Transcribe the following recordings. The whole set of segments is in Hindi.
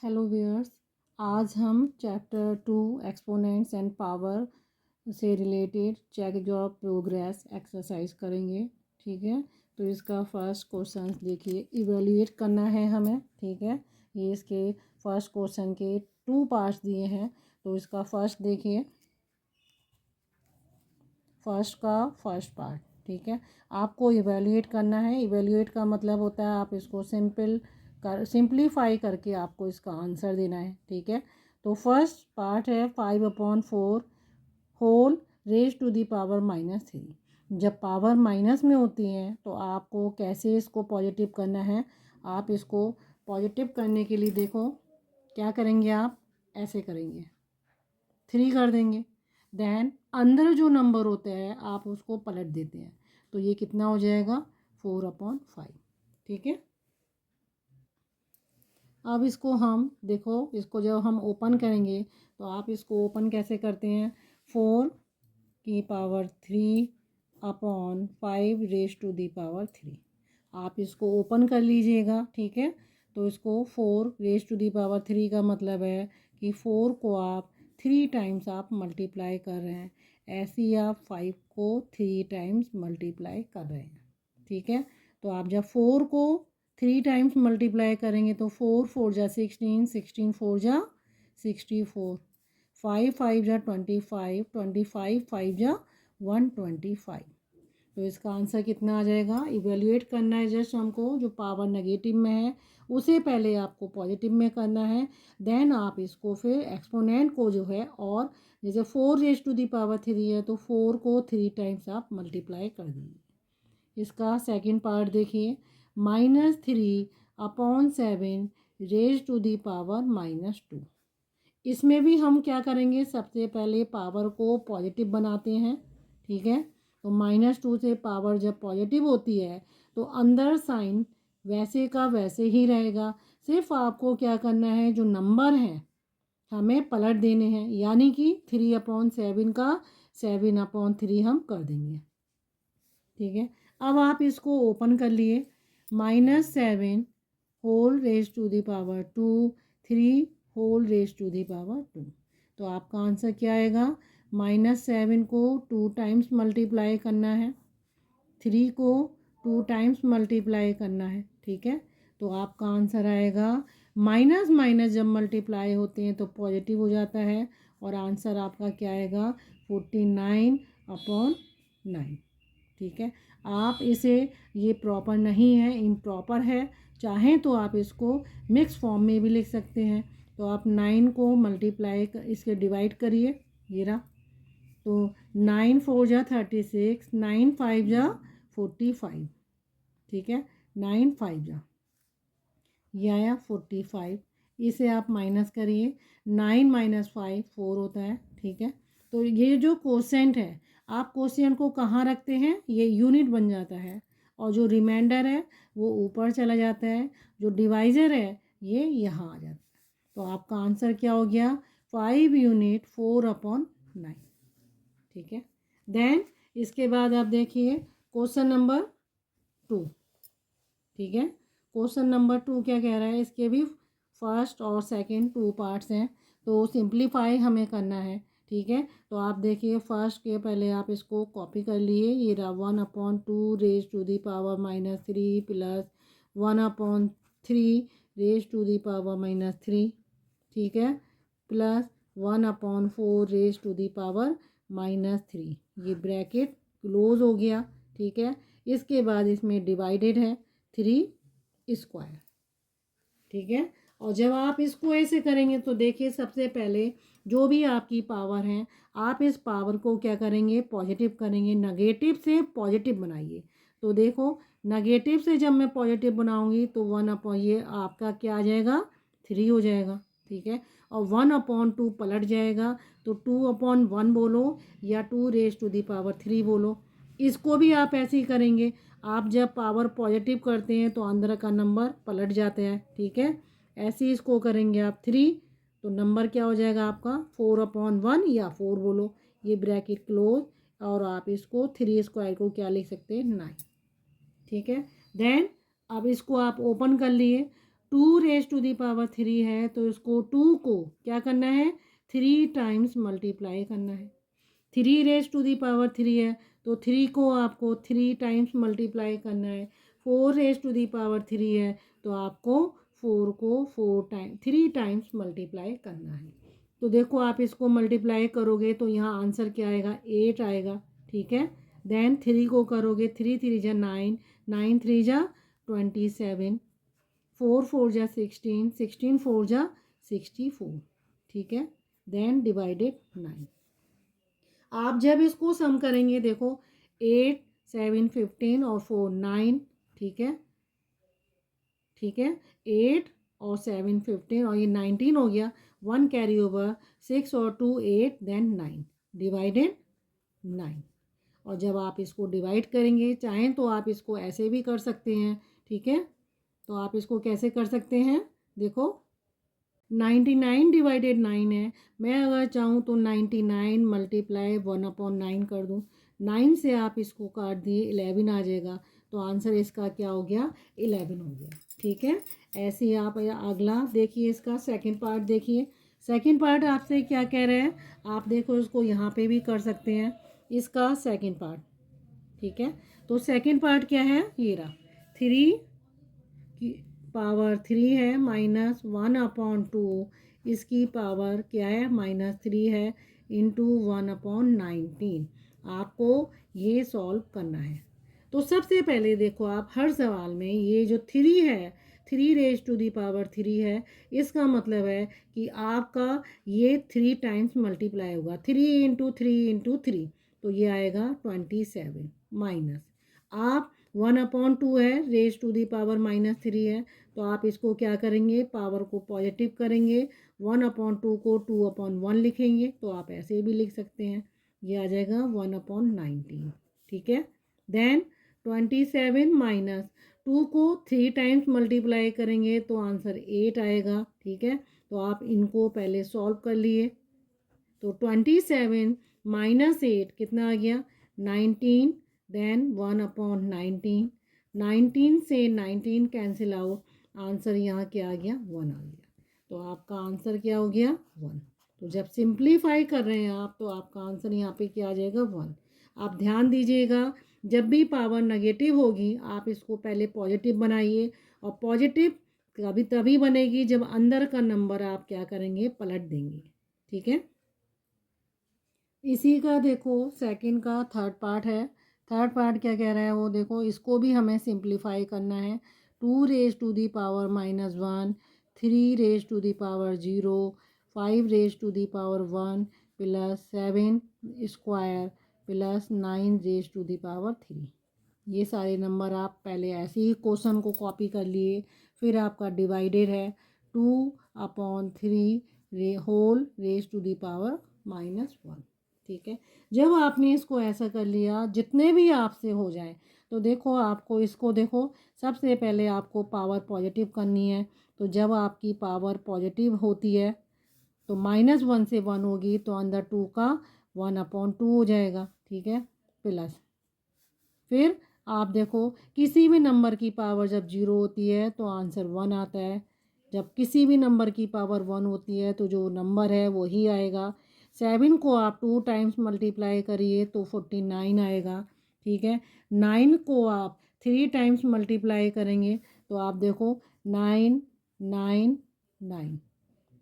हेलो व्यूअर्स, आज हम चैप्टर 2 एक्सपोनेंट्स एंड पावर से related check your progress exercise करेंगे। ठीक है, तो इसका फर्स्ट क्वेश्चन देखिए, इवेल्युएट करना है हमें। ठीक है, ये इसके फर्स्ट क्वेश्चन के 2 पार्ट्स दिए हैं। तो इसका फर्स्ट देखिए, फर्स्ट का फर्स्ट पार्ट। ठीक है, आपको इवेल्युएट करना है। इवेल्युएट का मतलब होता है आप इसको सिंप्लीफाई करके आपको इसका आंसर देना है। ठीक है, तो फर्स्ट पार्ट है 5/4 whole raise to the power -3। जब पावर माइनस में होती है तो आपको कैसे इसको पॉजिटिव करना है। आप इसको पॉजिटिव करने के लिए देखो क्या करेंगे, आप ऐसे करेंगे, 3 कर देंगे। देन अंदर जो नंबर होता है आप उसको पलट देते हैं, तो ये कितना हो जाएगा 4/5। ठीक है, अब इसको हम देखो, इसको जब हम ओपन करेंगे तो आप इसको ओपन कैसे करते हैं, 4/3/5 रेज टू दी पावर 3। आप इसको ओपन कर लीजिएगा। ठीक है, तो इसको 4 रेज टू दी पावर 3 का मतलब है कि 4 को आप 3 टाइम्स आप मल्टीप्लाई कर रहे हैं, ऐसे ही आप 5 को 3 टाइम्स मल्टीप्लाई कर रहे हैं। ठीक है, तो आप जब 4 को 3 टाइम्स मल्टीप्लाई करेंगे तो 4 4 जा 16, 16 4 जा 64, 5 5 जा 25, 25 5 जा 125। तो इसका आंसर कितना आ जाएगा। इवेल्युएट करना है जस्ट हमको, जो पावर नेगेटिव में है उसे पहले आपको पॉजिटिव में करना है। देन आप इसको फिर एक्सपोनेंट को जो है, और जैसे 4 रेज टू दी पावर 3 है तो 4 को 3 टाइम्स आप मल्टीप्लाई कर दीजिए। इसका सेकंड पार्ट देखिए, -3/7 रेज टू दी पावर -2। इसमें भी हम क्या करेंगे, सबसे पहले पावर को पॉजिटिव बनाते हैं। ठीक है, तो -2 से पावर जब पॉजिटिव होती है तो अंदर साइन वैसे का वैसे ही रहेगा। सिर्फ आपको क्या करना है, जो नंबर हैं हमें पलट देने हैं, यानी कि 3/7 का 7/3 हम कर देंगे। ठीक है, अब आप इसको ओपन कर लिए, -7 whole raise to the power 2, 3 whole raise to the power 2। तो आपका आंसर क्या आएगा, -7 को 2 टाइम्स मल्टीप्लाई करना है, 3 को 2 टाइम्स मल्टीप्लाई करना है। ठीक है, तो आपका आंसर आएगा, माइनस माइनस जब मल्टीप्लाई होते हैं तो पॉजिटिव हो जाता है, और आंसर आपका क्या आएगा 49/9। ठीक है, आप इसे, ये प्रॉपर नहीं है, इम्प्रॉपर है। चाहें तो आप इसको मिक्स फॉर्म में भी लिख सकते हैं। तो आप 9 को मल्टीप्लाई इसके डिवाइड करिए, ये रहा। तो 9 4 जा 36, 9 5 जा 45। ठीक है, 9 5 जा, ये आया 45। इसे आप माइनस करिए, 9 - 5 4 होता है। ठीक है, तो ये जो कोसेंट है, आप कोसेंट को कहाँ रखते हैं, ये यूनिट बन जाता है, और जो रिमाइंडर है वो ऊपर चला जाता है, जो डिवाइज़र है ये यहाँ आ जाता है। तो आपका आंसर क्या हो गया, 5 यूनिट 4/9। ठीक है, देन इसके बाद आप देखिए क्वेश्चन नंबर 2। ठीक है, क्वेश्चन नंबर 2 क्या कह रहा है, इसके भी फर्स्ट और सेकंड 2 पार्ट्स हैं, तो सिंप्लीफाई हमें करना है। ठीक है, तो आप देखिए फर्स्ट के पहले आप इसको कॉपी कर लिए, ये रहा 1/2 raise to the power -3 plus 1/3 raise to the power -3। ठीक है, plus 1/4 raise to the power -3, ये ब्रैकेट क्लोज हो गया। ठीक है, इसके बाद इसमें डिवाइडेड है 3²। ठीक है, और जब आप इसको ऐसे करेंगे तो देखिए सबसे पहले जो भी आपकी पावर है, आप इस पावर को क्या करेंगे, पॉजिटिव करेंगे, नेगेटिव से पॉजिटिव बनाइए। तो देखो, नेगेटिव से जब मैं पॉजिटिव बनाऊंगी तो 1/, ये आपका क्या आ जाएगा 3 हो जाएगा। ठीक है, और 1/2 पलट जाएगा, तो 2/1 बोलो या 2 रेज टू दी पावर 3 बोलो। इसको भी आप ऐसे ही करेंगे, आप जब पावर पॉजिटिव करते हैं तो अंदर का नंबर पलट जाते हैं। ठीक है, ऐसे ही इसको करेंगे आप 3, तो नंबर क्या हो जाएगा आपका 4/1 या 4 बोलो, ये ब्रैकेट क्लोज, और आप इसको 3² को क्या लिख सकते हैं 9। ठीक है, देन अब इसको आप ओपन कर लिए, 2 रेज टू दी पावर 3 है तो इसको 2 को क्या करना है 3 टाइम्स मल्टीप्लाई करना है। 3 रेज टू दी पावर 3 है तो 3 को आपको 3 टाइम्स मल्टीप्लाई करना है। 4 रेज टू दी पावर 3 है तो आपको 4 को 3 टाइम्स मल्टीप्लाई करना है। तो देखो आप इसको मल्टीप्लाई करोगे तो यहाँ आंसर क्या आएगा 8 आएगा। ठीक है, देन 3 को करोगे 3 3 जा 9, 9 3 जा 27, 4 4 जा 16, 16 4 जा 64। ठीक है, देन डिवाइडेड 9। आप जब इसको सम करेंगे देखो 8 7 15 और 4 9। ठीक है, ठीक है, 8 और 7 15 और ये 19 हो गया। 1 कैरी ओवर, 6 और 2 8 देन 9 डिवाइडेड 9। और जब आप इसको डिवाइड करेंगे चाहें तो आप इसको ऐसे भी कर सकते हैं। ठीक है, तो आप इसको कैसे कर सकते हैं देखो 99 डिवाइडेड 9 है। मैं अगर चाहूँ तो 99 मल्टीप्लाई 1/9 कर दूँ। 9 से आप इसको काट दिए 11 आ जाएगा तो आंसर इसका क्या हो गया 11 हो गया। ठीक है, ऐसे ही आप अगला देखिए, इसका सेकंड पार्ट देखिए। सेकंड पार्ट आपसे क्या कह रहे हैं, आप देखो इसको यहाँ पे भी कर सकते हैं इसका सेकंड पार्ट। ठीक है, तो सेकंड पार्ट क्या है, ये रहा 3 की पावर 3 है -1/2, इसकी पावर क्या है -3 है इंटू 1/19। आपको ये सॉल्व करना है। तो सबसे पहले देखो आप हर सवाल में ये जो 3 है 3 रेज टू दी पावर 3 है, इसका मतलब है कि आपका ये 3 टाइम्स मल्टीप्लाई होगा। 3 इंटू 3 इंटू 3 तो ये आएगा 27 माइनस आप 1/2 है रेज टू दी पावर -3 है तो आप इसको क्या करेंगे पावर को पॉजिटिव करेंगे। 1/2 को 2/1 लिखेंगे तो आप ऐसे भी लिख सकते हैं, ये आ जाएगा 1/19। ठीक है, देन 27 माइनस 2 को 3 टाइम्स मल्टीप्लाई करेंगे तो आंसर 8 आएगा। ठीक है, तो आप इनको पहले सॉल्व कर लिए तो 27 माइनस 8 कितना आ गया 19, देन 1/19। 19 से 19 कैंसिल आउट, आंसर यहाँ क्या आ गया 1 आ गया। तो आपका आंसर क्या हो गया 1। तो जब सिंप्लीफाई कर रहे हैं आप तो आपका आंसर यहाँ पे क्या आ जाएगा 1। आप ध्यान दीजिएगा जब भी पावर नेगेटिव होगी आप इसको पहले पॉजिटिव बनाइए, और पॉजिटिव कभी तभी बनेगी जब अंदर का नंबर आप क्या करेंगे पलट देंगे। ठीक है, इसी का देखो सेकंड का थर्ड पार्ट है। थर्ड पार्ट क्या कह रहा है वो देखो, इसको भी हमें सिंप्लीफाई करना है। 2 raise to the power -1, 3 raise to the power 0, 5 raise to the power 1 plus 7 square plus 9 raise to the power 3। ये सारे नंबर आप पहले ऐसे ही क्वेश्चन को कॉपी कर लिए। फिर आपका डिवाइडेड है 2/3 whole raise to the power -1। ठीक है, जब आपने इसको ऐसा कर लिया जितने भी आपसे हो जाए तो देखो आपको इसको देखो सबसे पहले आपको पावर पॉजिटिव करनी है। तो जब आपकी पावर पॉजिटिव होती है तो -1 से 1 होगी तो अंदर 2 का 1/2 हो जाएगा। ठीक है, प्लस फिर आप देखो किसी भी नंबर की पावर जब 0 होती है तो आंसर 1 आता है। जब किसी भी नंबर की पावर 1 होती है तो जो नंबर है वही आएगा। 7 को आप 2 टाइम्स मल्टीप्लाई करिए तो 49 आएगा। ठीक है, 9 को आप 3 टाइम्स मल्टीप्लाई करेंगे तो आप देखो 9 9 9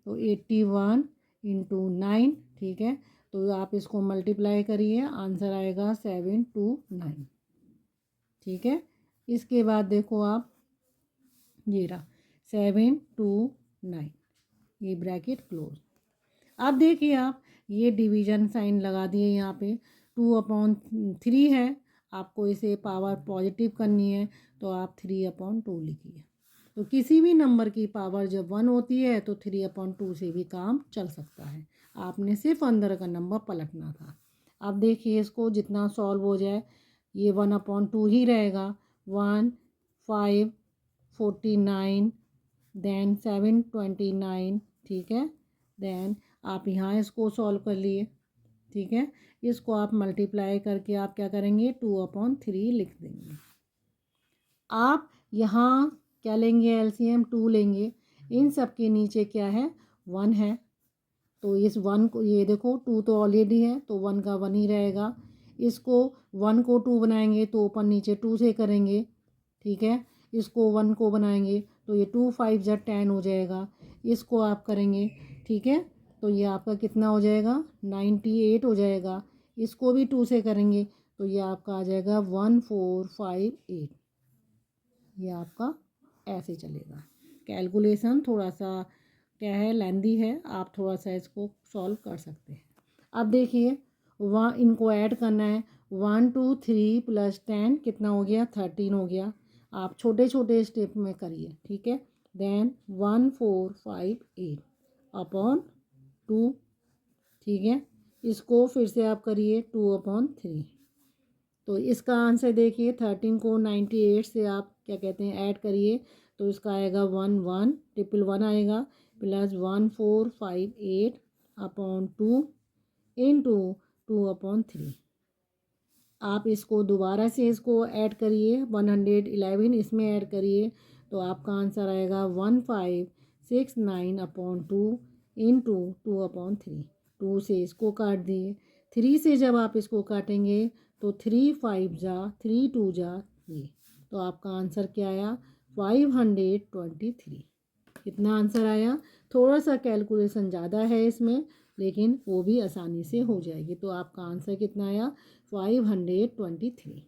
तो 81 इंटू 9। ठीक है, तो आप इसको मल्टीप्लाई करिए आंसर आएगा 729। ठीक है, इसके बाद देखो आप ये रहा 729, ये ब्रैकेट क्लोज। अब देखिए आप ये डिवीजन साइन लगा दिए यहाँ पे 2/3 है, आपको इसे पावर पॉजिटिव करनी है तो आप 3/2 लिखिए। तो किसी भी नंबर की पावर जब 1 होती है तो 3/2 से भी काम चल सकता है, आपने सिर्फ अंदर का नंबर पलटना था। अब देखिए इसको जितना सॉल्व हो जाए ये 1/2 ही रहेगा। 1 5 49 देन 729। ठीक है, देन आप यहाँ इसको सॉल्व कर लिए। ठीक है, इसको आप मल्टीप्लाई करके आप क्या करेंगे 2/3 लिख देंगे। आप यहाँ क्या लेंगे एलसीएम, 2 लेंगे। इन सब के नीचे क्या है, 1 है, तो इस 1 को, ये देखो 2 तो ऑलरेडी है तो 1 का 1 ही रहेगा। इसको 1 को 2 बनाएंगे तो ऊपर नीचे 2 से करेंगे, ठीक है। इसको 1 को बनाएंगे तो ये 2 5 जा 10 हो जाएगा। इसको आप करेंगे, ठीक है, तो ये आपका कितना हो जाएगा, 98 हो जाएगा। इसको भी 2 से करेंगे तो ये आपका आ जाएगा 1458। ये आपका ऐसे चलेगा। कैलकुलेशन थोड़ा सा क्या है, लेंदी है, आप थोड़ा सा इसको सॉल्व कर सकते हैं। अब देखिए वहाँ इनको ऐड करना है, 1 2 3 प्लस 10 कितना हो गया, 13 हो गया। आप छोटे छोटे स्टेप में करिए, ठीक है। देन 1458 अपॉन 2, ठीक है। इसको फिर से आप करिए 2/3। तो इसका आंसर देखिए, 13 को 98 से आप क्या कहते हैं ऐड करिए तो इसका आएगा 1 1 ट्रिपल 1 आएगा, प्लस 1458 अपॉन 2 इंटू 2/3। आप इसको दोबारा से इसको ऐड करिए, 111 इसमें ऐड करिए तो आपका आंसर आएगा 1569/2 इंटू 2/3। 2 से इसको काट दिए, 3 से जब आप इसको काटेंगे तो 3 5 जा 3 2 जा 3, तो आपका आंसर क्या आया, 523। कितना आंसर आया, थोड़ा सा कैलकुलेशन ज़्यादा है इसमें लेकिन वो भी आसानी से हो जाएगी। तो आपका आंसर कितना आया, 523,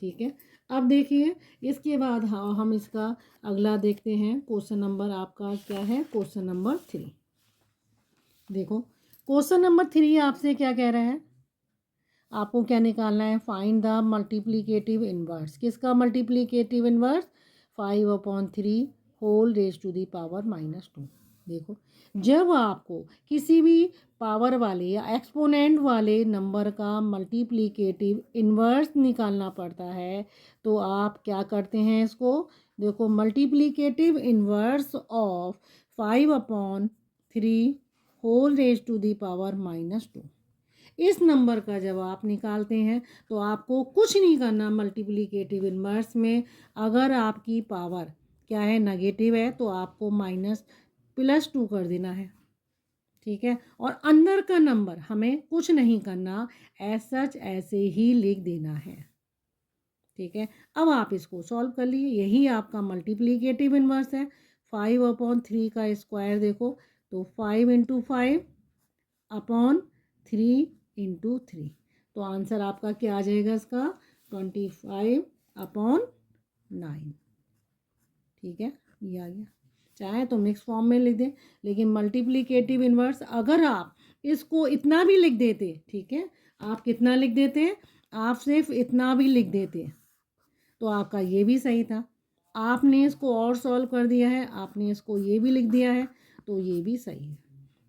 ठीक है। अब देखिए इसके बाद हम इसका अगला देखते हैं। क्वेश्चन नंबर आपका क्या है, क्वेश्चन नंबर 3। देखो क्वेश्चन नंबर 3 आपसे क्या कह रहा है, आपको क्या निकालना है, फाइंड द मल्टीप्लिकेटिव इनवर्स। किसका multiplicative inverse, 5/3 whole raise to the power -2। देखो जब आपको किसी भी पावर वाले या एक्सपोनेंट वाले नंबर का मल्टीप्लिकेटिव इन्वर्स निकालना पड़ता है तो आप क्या करते हैं इसको, देखो multiplicative inverse of 5/3 whole raise to the power -2। इस नंबर का जब आप निकालते हैं तो आपको कुछ नहीं करना मल्टीप्लिकेटिव इन्वर्स में। अगर आपकी पावर क्या है, नेगेटिव है, तो आपको +2 कर देना है, ठीक है। और अंदर का नंबर हमें कुछ नहीं करना, सच ऐसे ही लिख देना है, ठीक है। अब आप इसको सॉल्व कर लिए, यही आपका मल्टीप्लिकेटिव इन्वर्स है। 5/3 का स्क्वायर देखो तो 5 × 5 अपॉन 3 × 3, तो आंसर आपका क्या आ जाएगा इसका, 25/9, ठीक है। ये आ गया। चाहे तो मिक्स फॉर्म में लिख दें, लेकिन मल्टीप्लिकेटिव इन्वर्स अगर आप इसको इतना भी लिख देते, ठीक है, आप कितना लिख देते हैं, आप सिर्फ इतना भी लिख देते तो आपका ये भी सही था। आपने इसको और सॉल्व कर दिया है, आपने इसको ये भी लिख दिया है तो ये भी सही है,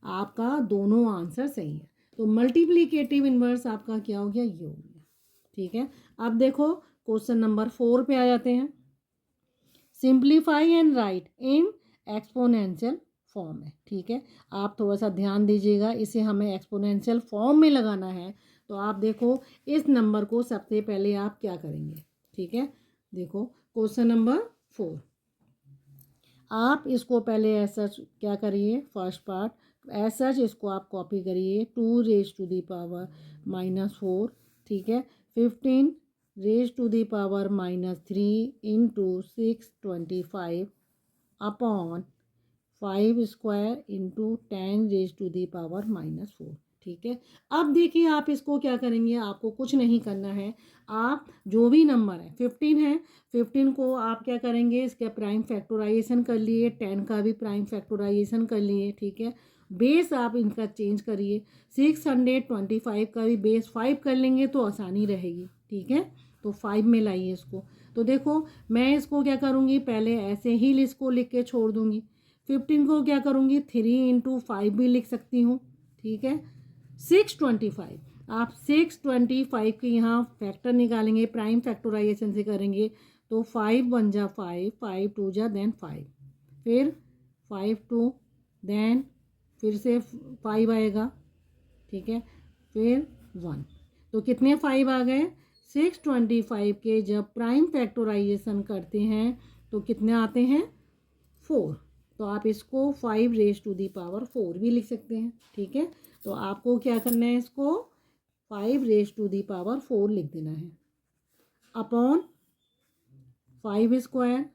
आपका दोनों आंसर सही है। तो मल्टीप्लिकेटिव इन्वर्स आपका क्या हो गया, ये हो गया, ठीक है। अब देखो क्वेश्चन नंबर 4 पे आ जाते हैं। Simplify and right in exponential form है, ठीक है। आप थोड़ा सा ध्यान दीजिएगा, इसे हमें एक्सपोनेंशियल फॉर्म में लगाना है। तो आप देखो इस नंबर को सबसे पहले आप क्या करेंगे, ठीक है। देखो क्वेश्चन नंबर 4, आप इसको पहले ऐसा क्या करिए, फर्स्ट पार्ट ऐसा इसको आप कॉपी करिए, 2 रेज टू दी पावर -4, ठीक है। 15 raise to the power -3 into 625 upon 5 square into 10 raise to the power -4, ठीक है। अब देखिए आप इसको क्या करेंगे, आपको कुछ नहीं करना है। आप जो भी नंबर है 15 है, 15 को आप क्या करेंगे, इसका प्राइम फैक्टराइजेशन कर लिए, 10 का भी प्राइम फैक्टराइजेशन कर लिए, ठीक है। बेस आप इनका चेंज करिए, 625 का भी बेस 5 कर लेंगे तो आसानी रहेगी, ठीक है। तो 5 में लाइए इसको। तो देखो मैं इसको क्या करूँगी, पहले ऐसे ही इसको लिख के छोड़ दूँगी। 15 को क्या करूँगी, 3 × 5 भी लिख सकती हूँ, ठीक है। 625, आप 625 के यहाँ फैक्टर निकालेंगे, प्राइम फैक्टराइजेशन से करेंगे तो 5 1 जा 5, 5 2 जा देन 5, फिर 5 2 देन फिर से 5 आएगा, ठीक है, फिर 1, तो कितने 5 आ गए, 625 के जब प्राइम फैक्टराइजेशन करते हैं तो कितने आते हैं 4। तो आप इसको 5 रेज टू दी पावर 4 भी लिख सकते हैं। ठीक है, तो आपको क्या करना है, इसको 5 रेज टू दी पावर 4 लिख देना है अपॉन 5 स्क्वायर।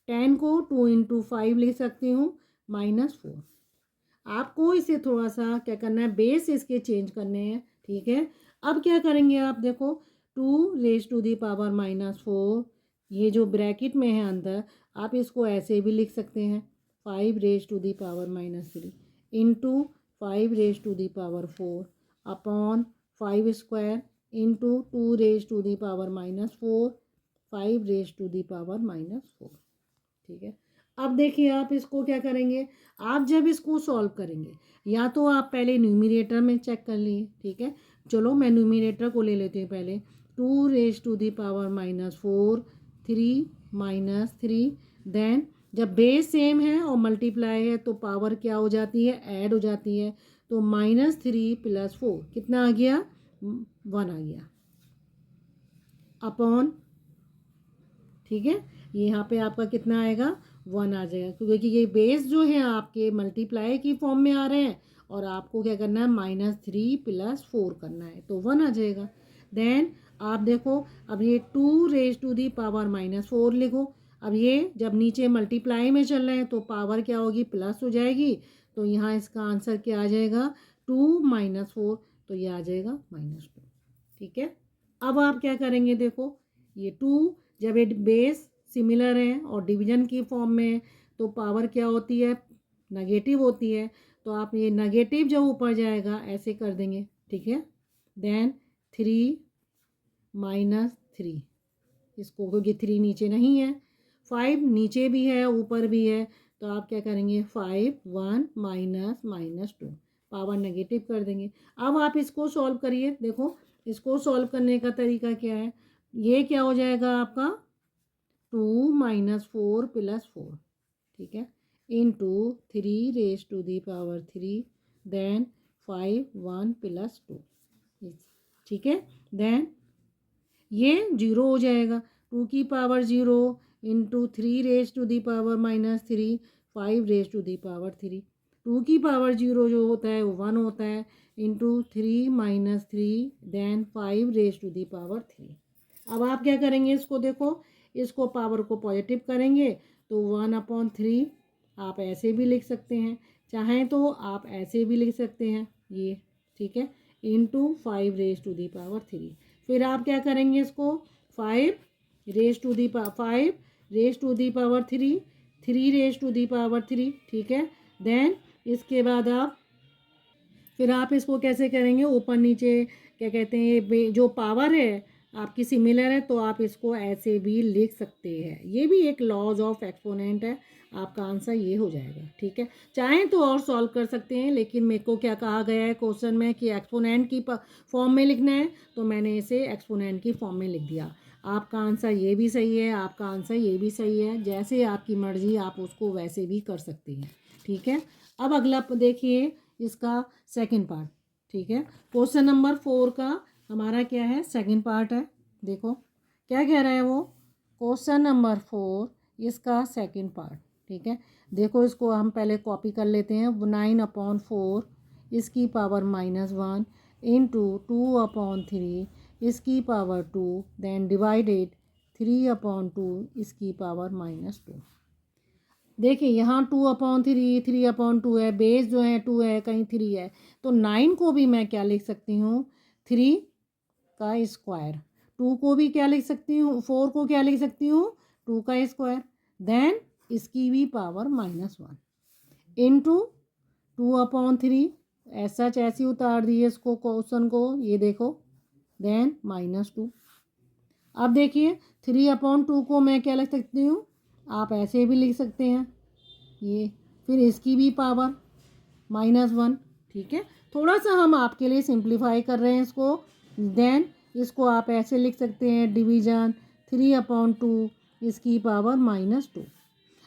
10 को 2 इंटू 5 लिख सकती हूँ -4। आपको इसे थोड़ा सा क्या करना है, बेस इसके चेंज करने हैं। ठीक है, अब क्या करेंगे आप देखो, 2 रेज टू दी पावर -4, ये जो ब्रैकेट में है अंदर, आप इसको ऐसे भी लिख सकते हैं 5 raise to the power -3 into 5 raise to the power 4 upon 5 square into 2 raise to the power -4 5 raise to the power -4। ठीक है, अब देखिए आप इसको क्या करेंगे, आप जब इसको सॉल्व करेंगे, या तो आप पहले न्यूमरेटर में चेक कर लिए। ठीक है, चलो मैं न्यूमरेटर को ले लेती हूँ पहले। 2 raise to the power -4 3 -3, then जब बेस सेम है और मल्टीप्लाई है तो पावर क्या हो जाती है, ऐड हो जाती है। तो -3 + 4 कितना आ गया, 1 आ गया अपॉन, ठीक है, यहाँ पे आपका कितना आएगा, 1 आ जाएगा, क्योंकि ये बेस जो है आपके मल्टीप्लाई की फॉर्म में आ रहे हैं और आपको क्या करना है, -3 + 4 करना है, तो 1 आ जाएगा। देन आप देखो, अब ये 2 रेज टू दी पावर -4 लिखो। अब ये जब नीचे मल्टीप्लाई में चल रहे हैं तो पावर क्या होगी, प्लस हो जाएगी। तो यहाँ इसका आंसर क्या आ जाएगा, 2 - 4, तो ये आ जाएगा -2। ठीक है, अब आप क्या करेंगे, देखो ये 2 जब ये बेस सिमिलर है और डिवीजन की फॉर्म में है तो पावर क्या होती है, नेगेटिव होती है। तो आप ये नेगेटिव जब ऊपर जाएगा ऐसे कर देंगे। ठीक है, देन 3 - 3, इसको, क्योंकि 3 नीचे नहीं है, 5 नीचे भी है ऊपर भी है, तो आप क्या करेंगे, 5 1 -2, पावर नेगेटिव कर देंगे। अब आप इसको सॉल्व करिए। देखो इसको सॉल्व करने का तरीका क्या है, ये क्या हो जाएगा आपका 2 - 4 + 4, ठीक है, into 3 raise to the power 3, then 5 1 + 2। ठीक है, देन ये 0 हो जाएगा, 2 की power 0 into 3 raise to the power -3 5 raise to the power 3। 2 की पावर 0 जो होता है वो 1 होता है, into 3 - 3 then 5 raise to the power 3। अब आप क्या करेंगे, इसको देखो, इसको पावर को पॉजिटिव करेंगे तो 1/3 आप ऐसे भी लिख सकते हैं, चाहें तो आप ऐसे भी लिख सकते हैं ये। ठीक है, into 5 raise to the power 3। फिर आप क्या करेंगे, इसको 5 raise to the power 5 raise to the power 3 3 raise to the power 3। ठीक है, देन इसके बाद आप फिर आप इसको कैसे करेंगे, ऊपर नीचे क्या कहते हैं, जो पावर है आपकी सिमिलर है तो आप इसको ऐसे भी लिख सकते हैं। ये भी एक लॉज ऑफ एक्सपोनेंट है, आपका आंसर ये हो जाएगा। ठीक है, चाहें तो और सॉल्व कर सकते हैं, लेकिन मेरे को क्या कहा गया है क्वेश्चन में कि एक्सपोनेंट की फॉर्म में लिखना है, तो मैंने इसे एक्सपोनेंट की फॉर्म में लिख दिया। आपका आंसर ये भी सही है, आपका आंसर ये भी सही है, जैसे आपकी मर्जी आप उसको वैसे भी कर सकते हैं। ठीक है, अब अगला देखिए इसका सेकंड पार्ट। ठीक है, क्वेश्चन नंबर 4 का हमारा क्या है, सेकंड पार्ट है। देखो क्या कह रहा है वो, क्वेश्चन नंबर 4 इसका सेकंड पार्ट। ठीक है, देखो इसको हम पहले कॉपी कर लेते हैं। 9/4 इसकी पावर -1 इंटू 2/3 इसकी पावर 2 देन डिवाइडेड 3/2 इसकी पावर -2। देखिए यहाँ 2/3 3/2 है, बेस जो है 2 है, कहीं 3 है, तो 9 को भी मैं क्या लिख सकती हूँ, 3 का स्क्वायर। 2 को भी क्या लिख सकती हूँ, 4 को क्या लिख सकती हूँ, 2 का स्क्वायर, देन इसकी भी पावर -1 इंटू 2/3। ऐसा ऐसे उतार दिए इसको क्वेश्चन को, ये देखो, देन -2। अब देखिए 3/2 को मैं क्या लिख सकती हूँ, आप ऐसे भी लिख सकते हैं ये, फिर इसकी भी पावर -1। ठीक है, थोड़ा सा हम आपके लिए सिंप्लीफाई कर रहे हैं इसको, देन इसको आप ऐसे लिख सकते हैं, डिवीजन 3/2 इसकी पावर -2।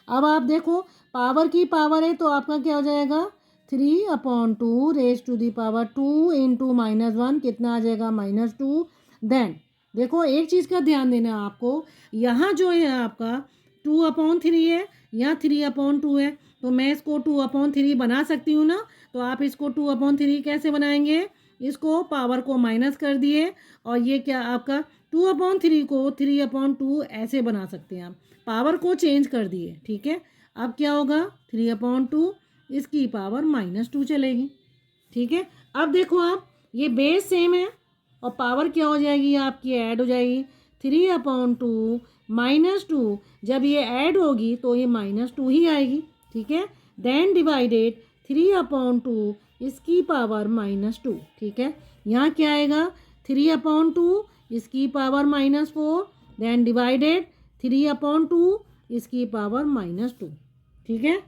अब आप देखो पावर की पावर है तो आपका क्या हो जाएगा, 3/2 raise to the power 2 into -1 कितना आ जाएगा, -2। देन देखो एक चीज़ का ध्यान देना आपको, यहाँ जो है आपका 2/3 है या 3/2 है, तो मैं इसको 2/3 बना सकती हूँ ना। तो आप इसको 2/3 कैसे बनाएंगे, इसको पावर को माइनस कर दिए और ये क्या आपका 2/3 को 3/2 ऐसे बना सकते हैं आप, पावर को चेंज कर दिए। ठीक है, अब क्या होगा 3/2 इसकी पावर -2 चलेगी। ठीक है, अब देखो आप ये बेस सेम है और पावर क्या हो जाएगी आपकी ऐड हो जाएगी। 3/2 -2 जब ये ऐड होगी तो ये -2 ही आएगी। ठीक है, देन डिवाइडेड 3/2 इसकी पावर -2। ठीक है, यहाँ क्या आएगा 3/2 इसकी पावर -4 देन डिवाइडेड 3/2 इसकी पावर -2। ठीक है,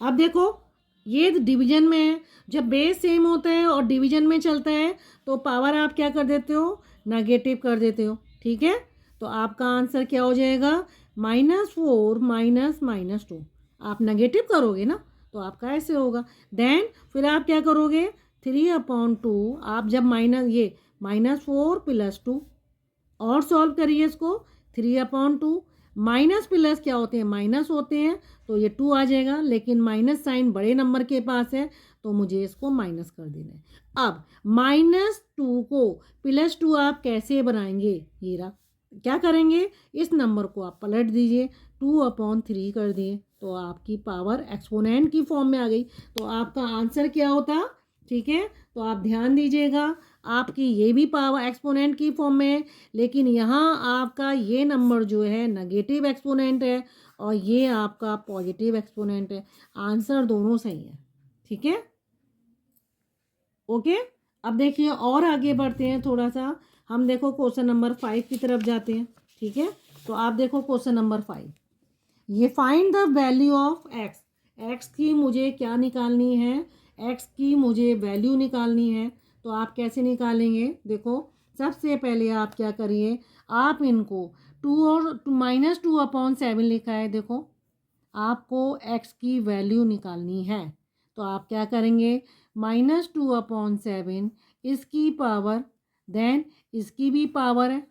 अब देखो ये डिवीजन में है, जब बेस सेम होता है और डिवीजन में चलता है तो पावर आप क्या कर देते हो, नेगेटिव कर देते हो। ठीक है, तो आपका आंसर क्या हो जाएगा -4 -2। आप नेगेटिव करोगे ना तो आपका ऐसे होगा। देन फिर आप क्या करोगे 3/2 आप जब ये -4 + 2 और सॉल्व करिए इसको 3/2 माइनस प्लस क्या होते हैं, माइनस होते हैं, तो ये 2 आ जाएगा, लेकिन माइनस साइन बड़े नंबर के पास है तो मुझे इसको माइनस कर देना है। अब -2 को +2 आप कैसे बनाएंगे, ये रहा। क्या करेंगे, इस नंबर को आप पलट दीजिए 2/3 कर दिए तो आपकी पावर एक्सपोनेंट की फॉर्म में आ गई, तो आपका आंसर क्या होता। ठीक है, तो आप ध्यान दीजिएगा आपकी ये भी पावर एक्सपोनेंट की फॉर्म में है, लेकिन यहाँ आपका ये नंबर जो है नेगेटिव एक्सपोनेंट है और ये आपका पॉजिटिव एक्सपोनेंट है। आंसर दोनों सही है। ठीक है, ओके। अब देखिए और आगे बढ़ते हैं थोड़ा सा, हम देखो क्वेश्चन नंबर 5 की तरफ जाते हैं। ठीक है, तो आप देखो क्वेश्चन नंबर 5, ये find the value of x. X की मुझे क्या निकालनी है, एक्स की मुझे वैल्यू निकालनी है। तो आप कैसे निकालेंगे, देखो सबसे पहले आप क्या करिए, आप इनको 2 और -2/7 लिखा है, देखो आपको एक्स की वैल्यू निकालनी है। तो आप क्या करेंगे -2/7 इसकी पावर देन इसकी भी पावर है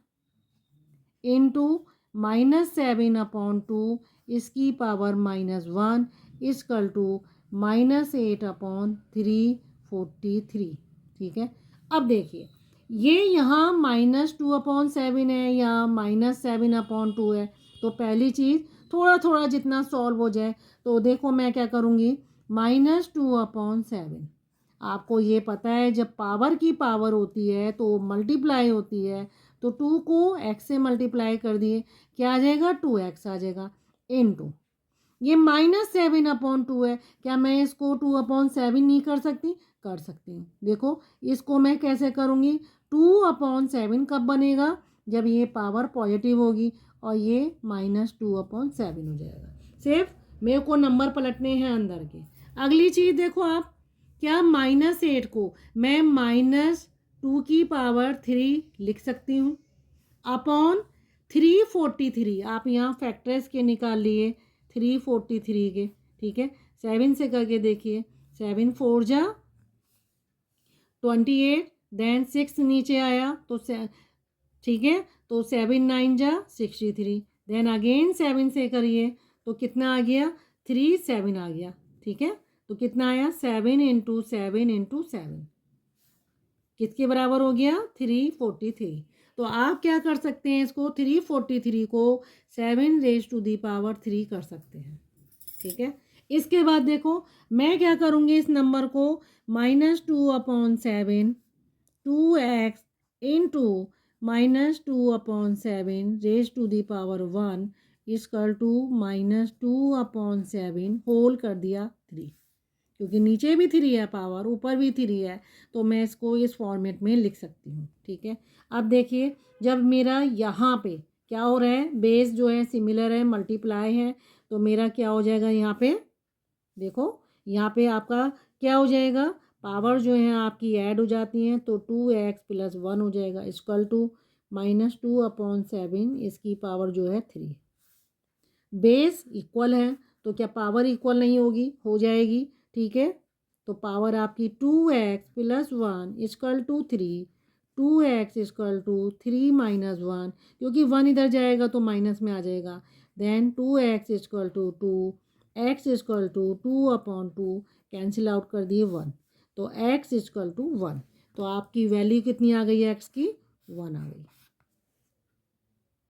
इनटू -7/2 इसकी पावर -1 इक्वल टू -8/343। ठीक है, अब देखिए ये यहाँ -2/7 है या -7/2 है, तो पहली चीज़ थोड़ा थोड़ा जितना सॉल्व हो जाए, तो देखो मैं क्या करूँगी -2/7। आपको ये पता है जब पावर की पावर होती है तो मल्टीप्लाई होती है, तो 2 को x से मल्टीप्लाई कर दिए, क्या आ जाएगा 2x आ जाएगा इनटू ये -7/2 है। क्या मैं इसको 2/7 नहीं कर सकती, कर सकती हूँ। देखो इसको मैं कैसे करूँगी 2/7 कब बनेगा, जब ये पावर पॉजिटिव होगी और ये -2/7 हो जाएगा। सिर्फ मेरे को नंबर पलटने हैं अंदर के। अगली चीज़ देखो आप, क्या -8 को मैं -2 की पावर 3 लिख सकती हूँ अपॉन 343। आप यहाँ फैक्टर्स के निकाल लिए 343 के। ठीक है, 7 से करके देखिए, 7 4 जा 28 देन 6 नीचे आया तो ठीक है, तो 7 9 जा 63 देन अगेन 7 से करिए तो कितना आ गया 3 7 आ गया। ठीक है, तो कितना आया 7 × 7 × 7 किसके बराबर हो गया 343। तो आप क्या कर सकते हैं, इसको 343 को 7⁻³ कर सकते हैं। ठीक है, इसके बाद देखो मैं क्या करूँगी, इस नंबर को -2/7 2x into -2/7⁻1 equal to -2/7 whole कर दिया 3, क्योंकि नीचे भी 3 है पावर, ऊपर भी 3 है, तो मैं इसको इस फॉर्मेट में लिख सकती हूँ। ठीक है, अब देखिए जब मेरा यहाँ पे क्या हो रहा है, बेस जो है सिमिलर है, मल्टीप्लाई है, तो मेरा क्या हो जाएगा यहाँ पे, देखो यहाँ पे आपका क्या हो जाएगा, पावर जो है आपकी ऐड हो जाती हैं, तो 2x + 1 हो जाएगा इक्वल टू -2/7 इसकी पावर जो है 3। बेस इक्वल है तो क्या पावर इक्वल नहीं होगी, हो जाएगी। ठीक है, तो पावर आपकी 2x + 1 equal to 3, 2x equal to 3 - 1, क्योंकि 1 इधर जाएगा तो माइनस में आ जाएगा, then 2x is equal to 2, x is equal to 2/2, cancel out कर दिए 1, तो x इजक्वल टू 1। तो आपकी वैल्यू कितनी आ गई है x की? 1 आ गई।